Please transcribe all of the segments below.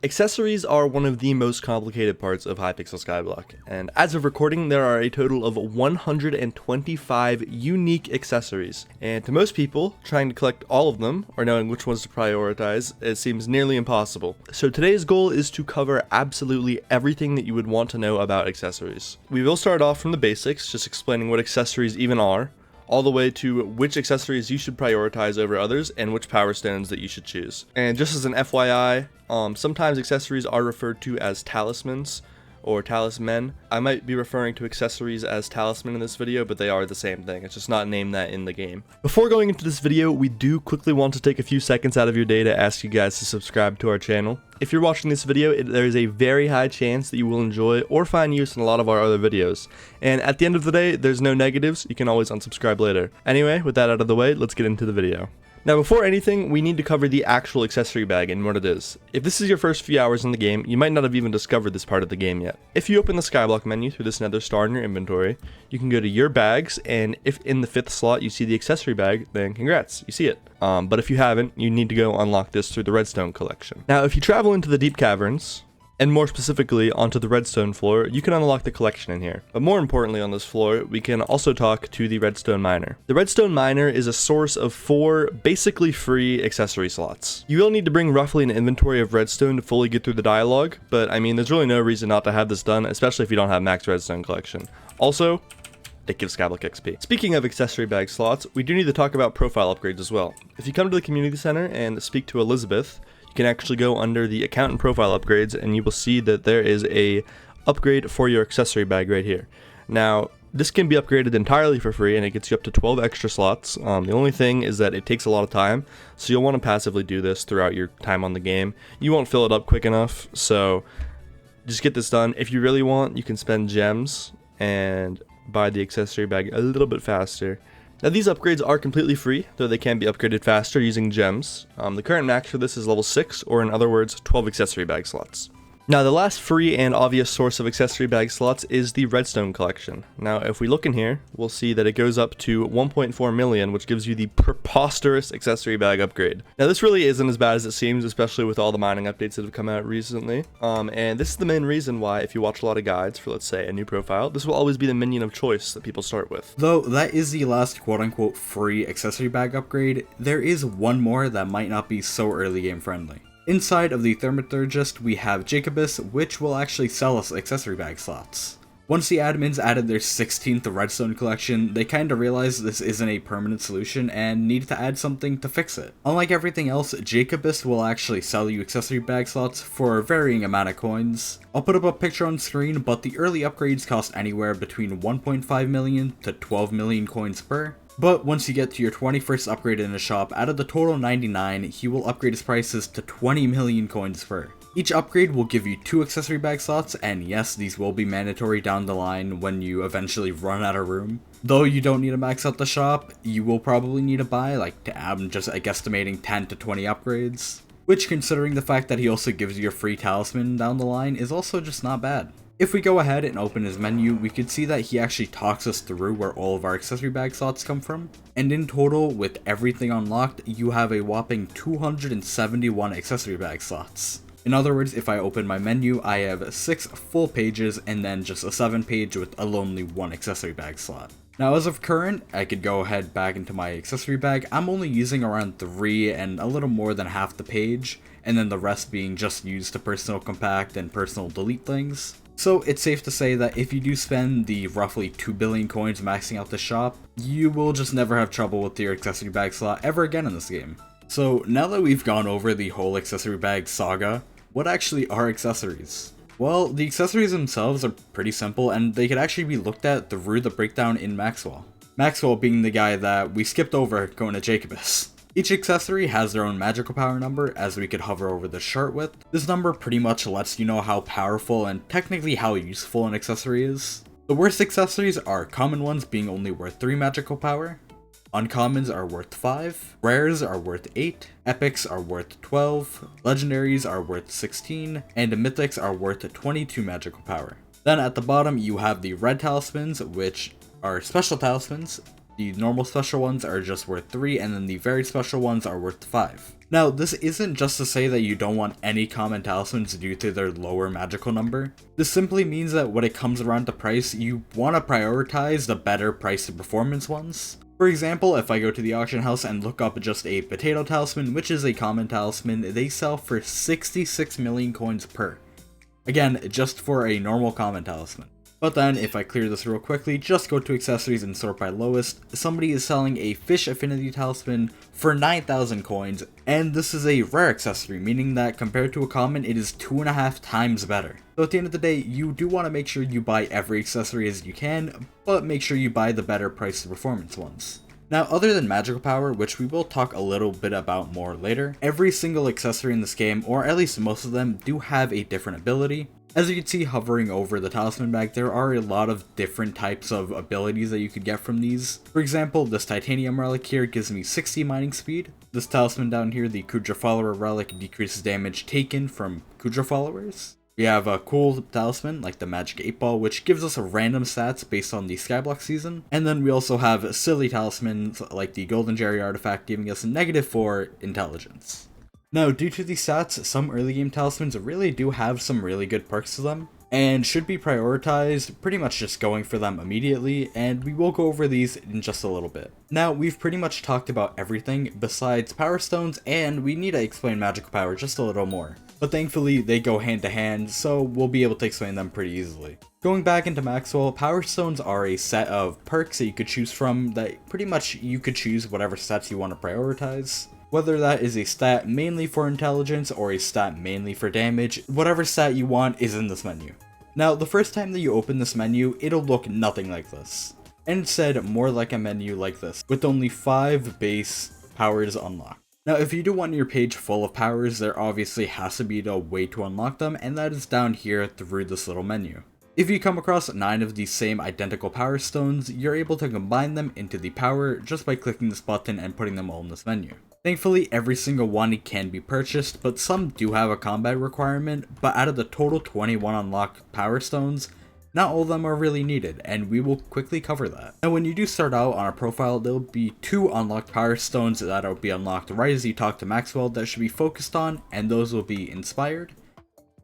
Accessories are one of the most complicated parts of Hypixel Skyblock, and as of recording there are a total of 125 unique accessories, and to most people, trying to collect all of them, or knowing which ones to prioritize, it seems nearly impossible. So today's goal is to cover absolutely everything that you would want to know about accessories. We will start off from the basics, just explaining what accessories even are, all the way to which accessories you should prioritize over others and which power stones that you should choose. And just as an FYI, sometimes accessories are referred to as talismans or talisman. I might be referring to accessories as talisman in this video, but they are the same thing. It's just not named that in the game. Before going into this video, we do quickly want to take a few seconds out of your day to ask you guys to subscribe to our channel. If you're watching this video, there is a very high chance that you will enjoy or find use in a lot of our other videos. And at the end of the day, there's no negatives. You can always unsubscribe later. Anyway, with that out of the way, let's get into the video. Now before anything, we need to cover the actual accessory bag and what it is. If this is your first few hours in the game, you might not have even discovered this part of the game yet. If you open the Skyblock menu through this nether star in your inventory, you can go to your bags, and if in the 5th slot you see the accessory bag, then congrats, you see it. But if you haven't, you need to go unlock this through the redstone collection. Now if you travel into the deep caverns, and more specifically onto the redstone floor, you can unlock the collection in here. But more importantly on this floor, we can also talk to the redstone miner. The redstone miner is a source of 4 basically free accessory slots. You will need to bring roughly an inventory of redstone to fully get through the dialogue, but I mean there's really no reason not to have this done, especially if you don't have max redstone collection. Also, it gives Skyblock XP. Speaking of accessory bag slots, we do need to talk about profile upgrades as well. If you come to the community center and speak to Elizabeth, you can actually go under the account and profile upgrades and you will see that there is a upgrade for your accessory bag right here. Now this can be upgraded entirely for free and it gets you up to 12 extra slots. The only thing is that it takes a lot of time, so you'll want to passively do this throughout your time on the game. You won't fill it up quick enough, so just get this done. If you really want, you can spend gems and buy the accessory bag a little bit faster. Now these upgrades are completely free, though they can be upgraded faster using gems. The current max for this is level 6, or in other words, 12 accessory bag slots. Now the last free and obvious source of accessory bag slots is the redstone collection. Now if we look in here, we'll see that it goes up to 1.4 million, which gives you the preposterous accessory bag upgrade. Now this really isn't as bad as it seems, especially with all the mining updates that have come out recently. And this is the main reason why, if you watch a lot of guides for, let's say, a new profile, this will always be the minion of choice that people start with. Though that is the last quote-unquote free accessory bag upgrade, there is one more that might not be so early game friendly. Inside of the Thaumaturgist, we have Jacobus, which will actually sell us accessory bag slots. Once the admins added their 16th redstone collection, they kinda realized this isn't a permanent solution and needed to add something to fix it. Unlike everything else, Jacobus will actually sell you accessory bag slots for a varying amount of coins. I'll put up a picture on screen, but the early upgrades cost anywhere between 1.5 million to 12 million coins per. But once you get to your 21st upgrade in the shop, out of the total 99, he will upgrade his prices to 20 million coins per. Each upgrade will give you 2 accessory bag slots, and yes, these will be mandatory down the line when you eventually run out of room. Though you don't need to max out the shop, you will probably need to buy, I'm just guesstimating 10 to 20 upgrades. Which, considering the fact that he also gives you a free talisman down the line, is also just not bad. If we go ahead and open his menu, we can see that he actually talks us through where all of our accessory bag slots come from. And in total, with everything unlocked, you have a whopping 271 accessory bag slots. In other words, if I open my menu, I have 6 full pages and then just a 7th page with a lonely 1 accessory bag slot. Now as of current, I could go ahead back into my accessory bag. I'm only using around 3 and a little more than half the page, and then the rest being just used to personal compact and personal delete things. So it's safe to say that if you do spend the roughly 2 billion coins maxing out the shop, you will just never have trouble with your accessory bag slot ever again in this game. So now that we've gone over the whole accessory bag saga, what actually are accessories? Well, the accessories themselves are pretty simple and they could actually be looked at through the breakdown in Maxwell. Maxwell being the guy that we skipped over going to Jacobus. Each accessory has their own magical power number, as we could hover over the chart with. This number pretty much lets you know how powerful and technically how useful an accessory is. The worst accessories are common ones being only worth 3 magical power, uncommons are worth 5, rares are worth 8, epics are worth 12, legendaries are worth 16, and mythics are worth 22 magical power. Then at the bottom you have the red talismans, which are special talismans. The normal special ones are just worth 3, and then the very special ones are worth 5. Now, this isn't just to say that you don't want any common talismans due to their lower magical number. This simply means that when it comes around to price, you want to prioritize the better price to performance ones. For example, if I go to the auction house and look up just a potato talisman, which is a common talisman, they sell for 66 million coins per. Again, just for a normal common talisman. But then, if I clear this real quickly, just go to accessories and sort by lowest, somebody is selling a fish affinity talisman for 9,000 coins, and this is a rare accessory, meaning that compared to a common, it is 2.5 times better. So at the end of the day, you do want to make sure you buy every accessory as you can, but make sure you buy the better price to performance ones. Now, other than magical power, which we will talk a little bit about more later, every single accessory in this game, or at least most of them, do have a different ability. As you can see hovering over the talisman bag, there are a lot of different types of abilities that you could get from these. For example, this titanium relic here gives me 60 mining speed. This talisman down here, the Kudra follower relic, decreases damage taken from Kudra followers. We have a cool talisman like the magic 8 ball, which gives us a random stats based on the Skyblock season. And then we also have silly talismans like the golden Jerry artifact, giving us a -4 intelligence. Now, due to these stats, some early game talismans really do have some really good perks to them, and should be prioritized, pretty much just going for them immediately, and we will go over these in just a little bit. Now, we've pretty much talked about everything besides Powerstones, and we need to explain magical power just a little more. But thankfully, they go hand to hand, so we'll be able to explain them pretty easily. Going back into Maxwell, Powerstones are a set of perks that you could choose from that pretty much you could choose whatever stats you want to prioritize. Whether that is a stat mainly for intelligence or a stat mainly for damage, whatever stat you want is in this menu. Now, the first time that you open this menu, it'll look nothing like this. Instead, more like a menu like this, with only 5 base powers unlocked. Now, if you do want your page full of powers, there obviously has to be a way to unlock them, and that is down here through this little menu. If you come across 9 of these same identical power stones, you're able to combine them into the power just by clicking this button and putting them all in this menu. Thankfully, every single one can be purchased, but some do have a combat requirement, but out of the total 21 unlocked power stones, not all of them are really needed, and we will quickly cover that. Now, when you do start out on a profile, there will be 2 unlocked power stones that will be unlocked right as you talk to Maxwell that should be focused on, and those will be Inspired,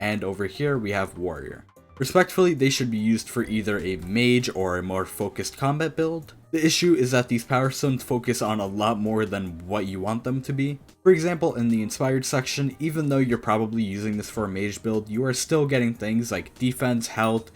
and over here we have Warrior. Respectfully, they should be used for either a mage or a more focused combat build. The issue is that these power stones focus on a lot more than what you want them to be. For example, in the Inspired section, even though you're probably using this for a mage build, you are still getting things like defense, health,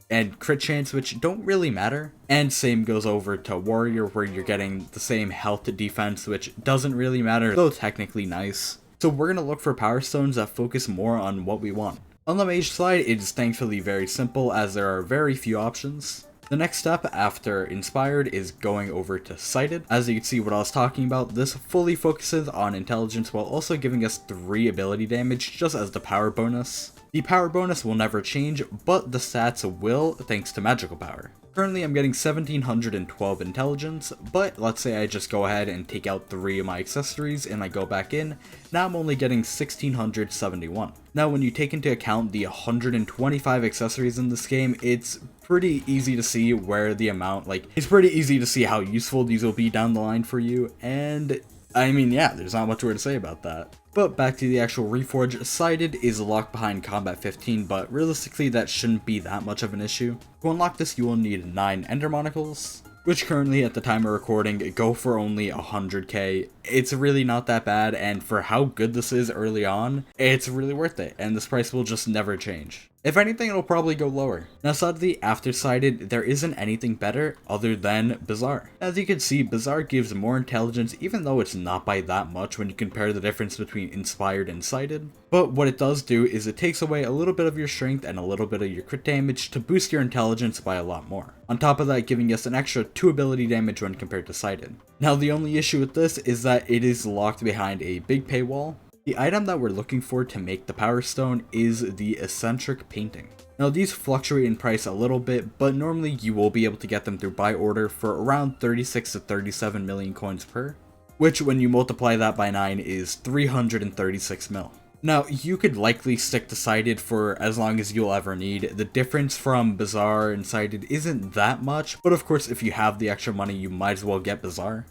and crit chance, which don't really matter. And same goes over to Warrior, where you're getting the same health to defense, which doesn't really matter, though technically nice. So we're going to look for power stones that focus more on what we want. On the mage side, it is thankfully very simple as there are very few options. The next step after Inspired is going over to Sighted. As you can see what I was talking about, this fully focuses on intelligence while also giving us 3 ability damage just as the power bonus. The power bonus will never change, but the stats will thanks to magical power. Currently I'm getting 1712 intelligence, but let's say I just go ahead and take out 3 of my accessories and I go back in, now I'm only getting 1671. Now when you take into account the 125 accessories in this game, it's pretty easy to see where the amount, it's pretty easy to see how useful these will be down the line for you, and I mean, yeah, there's not much more to say about that. But back to the actual Reforge, Sighted is locked behind Combat 15, but realistically that shouldn't be that much of an issue. To unlock this you will need 9 Ender Monocles, which currently at the time of recording go for only 100k. It's really not that bad, and for how good this is early on, it's really worth it, and this price will just never change. If anything, it'll probably go lower. Now sadly, after Sighted, there isn't anything better other than Bizarre. As you can see, Bizarre gives more intelligence even though it's not by that much when you compare the difference between Inspired and Sighted. But what it does do is it takes away a little bit of your strength and a little bit of your crit damage to boost your intelligence by a lot more. On top of that, giving us an extra 2 ability damage when compared to Sighted. Now the only issue with this is that it is locked behind a big paywall. The item that we're looking for to make the Power Stone is the Eccentric Painting. Now these fluctuate in price a little bit, but normally you will be able to get them through buy order for around 36 to 37 million coins per, which when you multiply that by 9 is 336 mil. Now you could likely stick to Sighted for as long as you'll ever need. The difference from Bizarre and Sighted isn't that much, but of course if you have the extra money you might as well get Bizarre.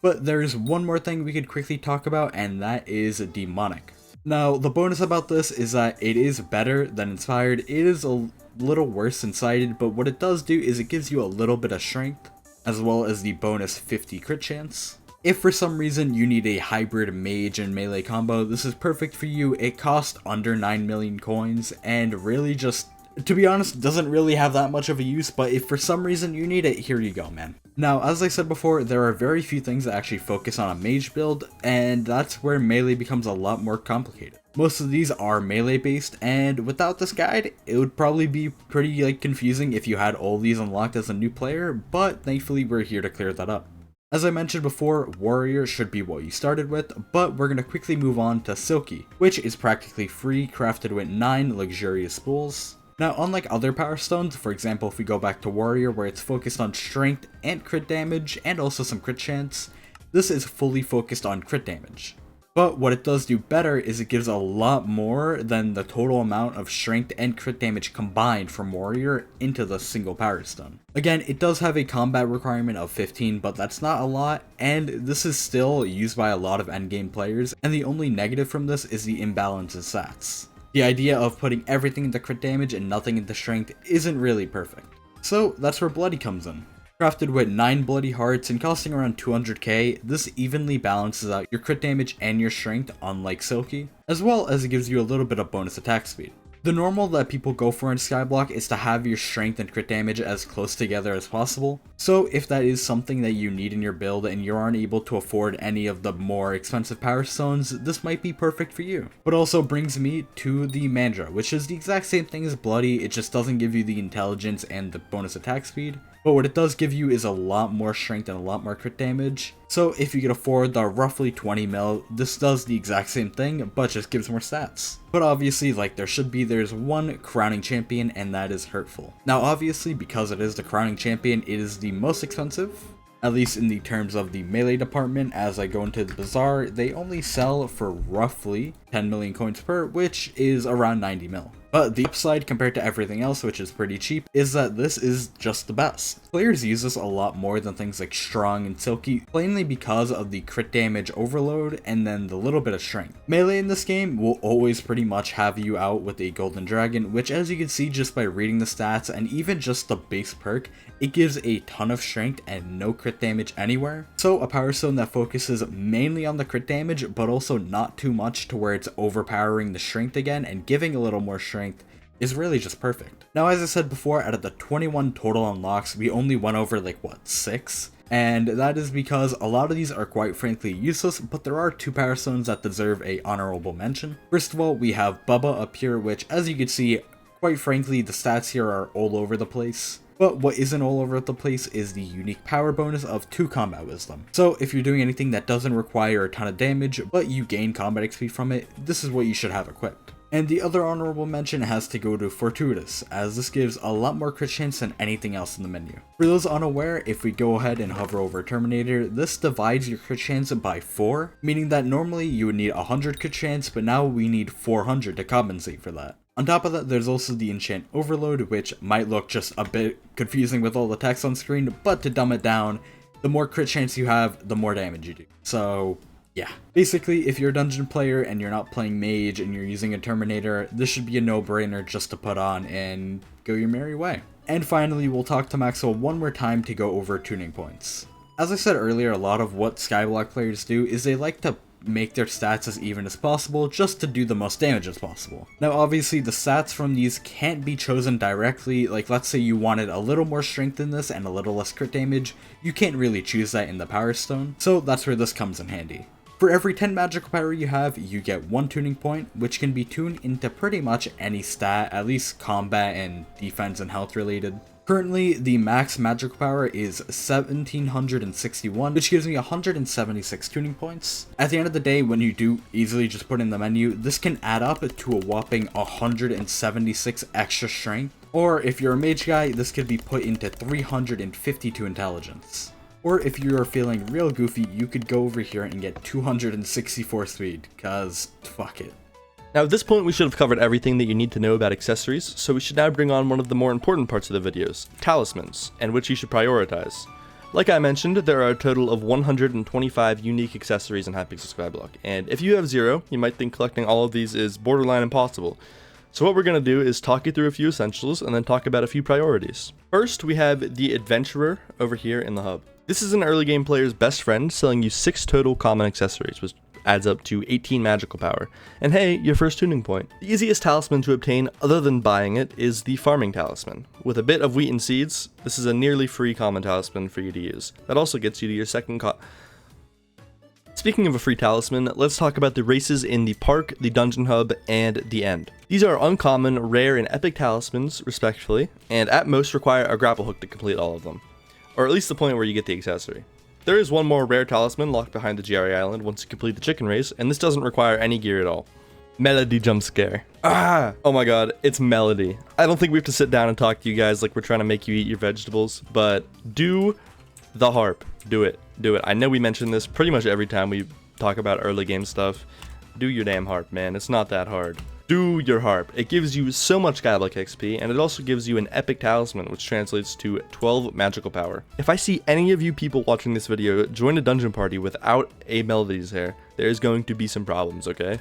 But there's one more thing we could quickly talk about, and that is Demonic. Now, the bonus about this is that it is better than Inspired. It is a little worse than Sighted, but what it does do is it gives you a little bit of strength, as well as the bonus 50 crit chance. If for some reason you need a hybrid mage and melee combo, this is perfect for you. It costs under 9 million coins, and really just, to be honest, doesn't really have that much of a use, but if for some reason you need it, here you go, man. Now, as I said before, there are very few things that actually focus on a mage build, and that's where melee becomes a lot more complicated. Most of these are melee based, and without this guide, it would probably be pretty confusing if you had all these unlocked as a new player, but thankfully we're here to clear that up. As I mentioned before, Warrior should be what you started with, but we're going to quickly move on to Silky, which is practically free, crafted with 9 luxurious spools. Now, unlike other Powerstones, for example if we go back to Warrior where it's focused on strength and crit damage and also some crit chance, this is fully focused on crit damage. But what it does do better is it gives a lot more than the total amount of strength and crit damage combined from Warrior into the single Powerstone. Again, it does have a combat requirement of 15, but that's not a lot, and this is still used by a lot of endgame players, and the only negative from this is the imbalance in stats. The idea of putting everything into crit damage and nothing into strength isn't really perfect. So that's where Bloody comes in. Crafted with 9 Bloody Hearts and costing around 200k, this evenly balances out your crit damage and your strength, unlike Silky, as well as it gives you a little bit of bonus attack speed. The normal that people go for in Skyblock is to have your strength and crit damage as close together as possible, so if that is something that you need in your build and you aren't able to afford any of the more expensive Power Stones, this might be perfect for you. But also brings me to the Mandra, which is the exact same thing as Bloody, it just doesn't give you the intelligence and the bonus attack speed. But what it does give you is a lot more strength and a lot more crit damage. So if you can afford the roughly 20 mil, this does the exact same thing, but just gives more stats. But obviously, like there should be, there's one crowning champion, and that is Hurtful. Now obviously, because it is the crowning champion, it is the most expensive. At least in the terms of the melee department. As I go into the bazaar, they only sell for roughly 10 million coins per, which is around 90 mil. But the upside compared to everything else, which is pretty cheap, is that this is just the best. Players use this a lot more than things like Strong and Silky, plainly because of the crit damage overload and then the little bit of strength. Melee in this game will always pretty much have you out with a Golden Dragon, which as you can see just by reading the stats and even just the base perk, it gives a ton of strength and no crit damage anywhere. So a Power Stone that focuses mainly on the crit damage, but also not too much to where it's overpowering the strength again and giving a little more strength, is really just perfect. Now, as I said before, out of the 21 total unlocks, we only went over 6? And that is because a lot of these are quite frankly useless, but there are 2 Power Stones that deserve a honorable mention. First of all, we have Bubba up here, which as you can see, quite frankly, the stats here are all over the place. But what isn't all over the place is the unique power bonus of 2 combat wisdom. So if you're doing anything that doesn't require a ton of damage, but you gain combat XP from it, this is what you should have equipped. And the other honorable mention has to go to Fortuitous, as this gives a lot more crit chance than anything else in the menu. For those unaware, if we go ahead and hover over Terminator, this divides your crit chance by 4, meaning that normally you would need 100 crit chance, but now we need 400 to compensate for that. On top of that, there's also the Enchant Overload, which might look just a bit confusing with all the text on screen, but to dumb it down, the more crit chance you have, the more damage you do. So yeah, basically if you're a dungeon player and you're not playing mage and you're using a Terminator, this should be a no-brainer just to put on and go your merry way. And finally, we'll talk to Maxwell one more time to go over tuning points. As I said earlier, a lot of what Skyblock players do is they like to make their stats as even as possible just to do the most damage as possible. Now obviously the stats from these can't be chosen directly, like let's say you wanted a little more strength in this and a little less crit damage, you can't really choose that in the Power Stone, so that's where this comes in handy. For every 10 magical power you have, you get 1 tuning point, which can be tuned into pretty much any stat, at least combat and defense and health related. Currently, the max magical power is 1761, which gives me 176 tuning points. At the end of the day, when you do easily just put in the menu, this can add up to a whopping 176 extra strength. Or if you're a mage guy, this could be put into 352 intelligence. Or if you're feeling real goofy, you could go over here and get 264 speed, cause fuck it. Now at this point we should have covered everything that you need to know about accessories, so we should now bring on one of the more important parts of the videos, talismans, and which you should prioritize. Like I mentioned, there are a total of 125 unique accessories in Hypixel Skyblock, and if you have 0, you might think collecting all of these is borderline impossible. So what we're going to do is talk you through a few essentials and then talk about a few priorities. First, we have the Adventurer over here in the hub. This is an early game player's best friend, selling you 6 total common accessories, which adds up to 18 magical power. And hey, your first tuning point. The easiest talisman to obtain other than buying it is the Farming Talisman. With a bit of wheat and seeds, this is a nearly free common talisman for you to use. That also gets you to your second Speaking of a free talisman, let's talk about the races in the park, the dungeon hub, and the end. These are uncommon, rare, and epic talismans, respectively, and at most require a grapple hook to complete all of them. Or at least the point where you get the accessory. There is one more rare talisman locked behind the GRE Island once you complete the chicken race, and this doesn't require any gear at all. Melody jump scare. Ah! Oh my god, it's Melody. I don't think we have to sit down and talk to you guys like we're trying to make you eat your vegetables, but do the harp. Do it. Do it. I know we mention this pretty much every time we talk about early game stuff. Do your damn harp, man. It's not that hard. Do your harp. It gives you so much Skyblock XP, and it also gives you an epic talisman, which translates to 12 magical power. If I see any of you people watching this video join a dungeon party without a Melody's hair, there's going to be some problems, okay?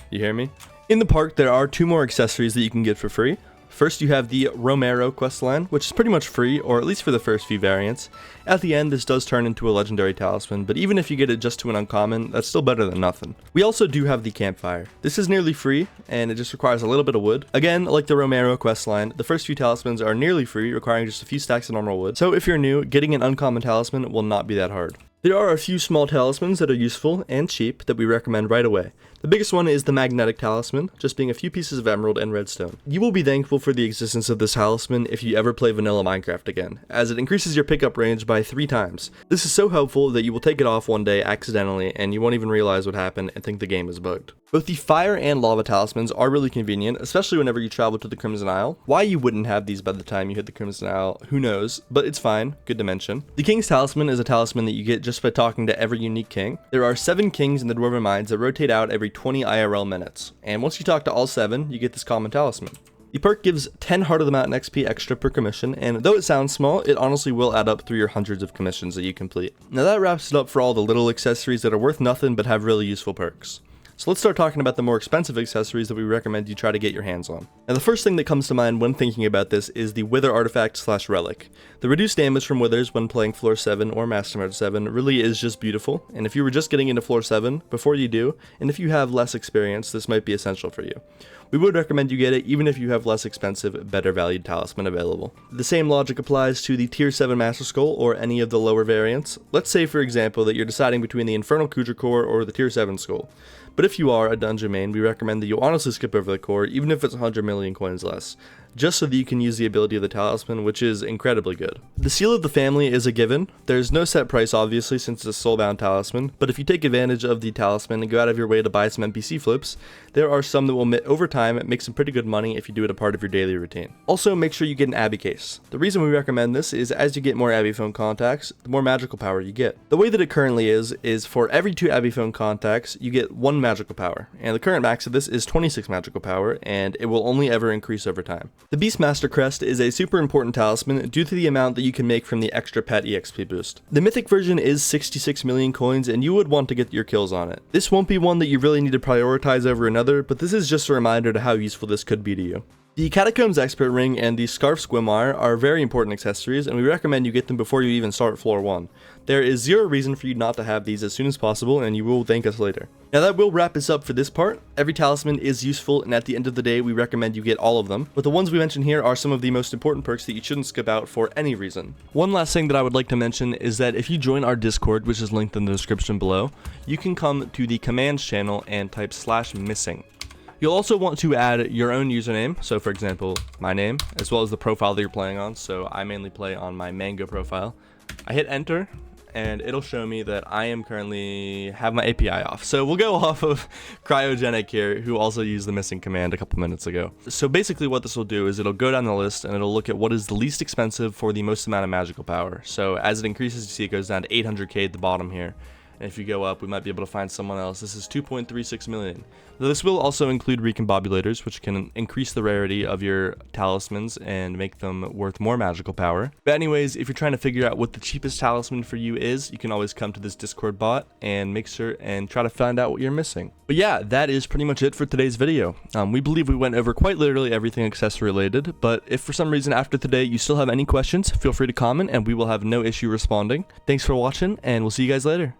You hear me? In the park, there are 2 more accessories that you can get for free. First, you have the Romero questline, which is pretty much free, or at least for the first few variants. At the end, this does turn into a legendary talisman, but even if you get it just to an uncommon, that's still better than nothing. We also do have the Campfire. This is nearly free, and it just requires a little bit of wood. Again, like the Romero questline, the first few talismans are nearly free, requiring just a few stacks of normal wood. So if you're new, getting an uncommon talisman will not be that hard. There are a few small talismans that are useful and cheap that we recommend right away. The biggest one is the Magnetic Talisman, just being a few pieces of emerald and redstone. You will be thankful for the existence of this talisman if you ever play vanilla Minecraft again, as it increases your pickup range by 3 times. This is so helpful that you will take it off one day accidentally and you won't even realize what happened and think the game is bugged. Both the Fire and Lava Talismans are really convenient, especially whenever you travel to the Crimson Isle. Why you wouldn't have these by the time you hit the Crimson Isle, who knows, but it's fine, good to mention. The King's Talisman is a talisman that you get just by talking to every unique king. There are 7 kings in the Dwarven Mines that rotate out every 20 IRL minutes, and once you talk to all 7, you get this common talisman. The perk gives 10 Heart of the Mountain XP extra per commission, and though it sounds small, it honestly will add up through your hundreds of commissions that you complete. Now that wraps it up for all the little accessories that are worth nothing but have really useful perks. So let's start talking about the more expensive accessories that we recommend you try to get your hands on. Now the first thing that comes to mind when thinking about this is the Wither Artifact / Relic. The reduced damage from Withers when playing Floor 7 or Master Mode 7 really is just beautiful, and if you were just getting into Floor 7 before you do, and if you have less experience, this might be essential for you. We would recommend you get it even if you have less expensive, better valued talisman available. The same logic applies to the Tier 7 Master Skull or any of the lower variants. Let's say for example that you're deciding between the Infernal Kuja Core or the Tier 7 Skull. But if you are a dungeon main, we recommend that you honestly skip over the core even if it's 100 million coins less, just so that you can use the ability of the talisman, which is incredibly good. The Seal of the Family is a given. There's no set price obviously since it's a soulbound talisman, but if you take advantage of the talisman and go out of your way to buy some NPC flips, there are some that will over time make some pretty good money if you do it a part of your daily routine. Also, make sure you get an Abbey case. The reason we recommend this is as you get more Abbey phone contacts, the more magical power you get. The way that it currently is for every 2 Abbey phone contacts, you get 1 magical power, and the current max of this is 26 magical power, and it will only ever increase over time. The Beastmaster Crest is a super important talisman due to the amount that you can make from the extra pet EXP boost. The mythic version is 66 million coins, and you would want to get your kills on it. This won't be one that you really need to prioritize over another, but this is just a reminder to how useful this could be to you. The Catacombs Expert Ring and the Scarf Squimire are very important accessories, and we recommend you get them before you even start Floor 1. There is 0 reason for you not to have these as soon as possible, and you will thank us later. Now that will wrap us up for this part. Every talisman is useful, and at the end of the day, we recommend you get all of them, but the ones we mentioned here are some of the most important perks that you shouldn't skip out for any reason. One last thing that I would like to mention is that if you join our Discord, which is linked in the description below, you can come to the commands channel and type /missing. You'll also want to add your own username, so for example, my name, as well as the profile that you're playing on, so I mainly play on my Mango profile. I hit enter, and it'll show me that I am currently have my API off. So we'll go off of Cryogenic here, who also used the missing command a couple minutes ago. So basically what this will do is it'll go down the list and it'll look at what is the least expensive for the most amount of magical power. So as it increases, you see it goes down to 800k at the bottom here. And if you go up, we might be able to find someone else. This is 2.36 million. This will also include recombobulators, which can increase the rarity of your talismans and make them worth more magical power. But anyways, if you're trying to figure out what the cheapest talisman for you is, you can always come to this Discord bot and make sure and try to find out what you're missing. But yeah, that is pretty much it for today's video. We believe we went over quite literally everything accessory related, but if for some reason after today you still have any questions, feel free to comment and we will have no issue responding. Thanks for watching, and we'll see you guys later.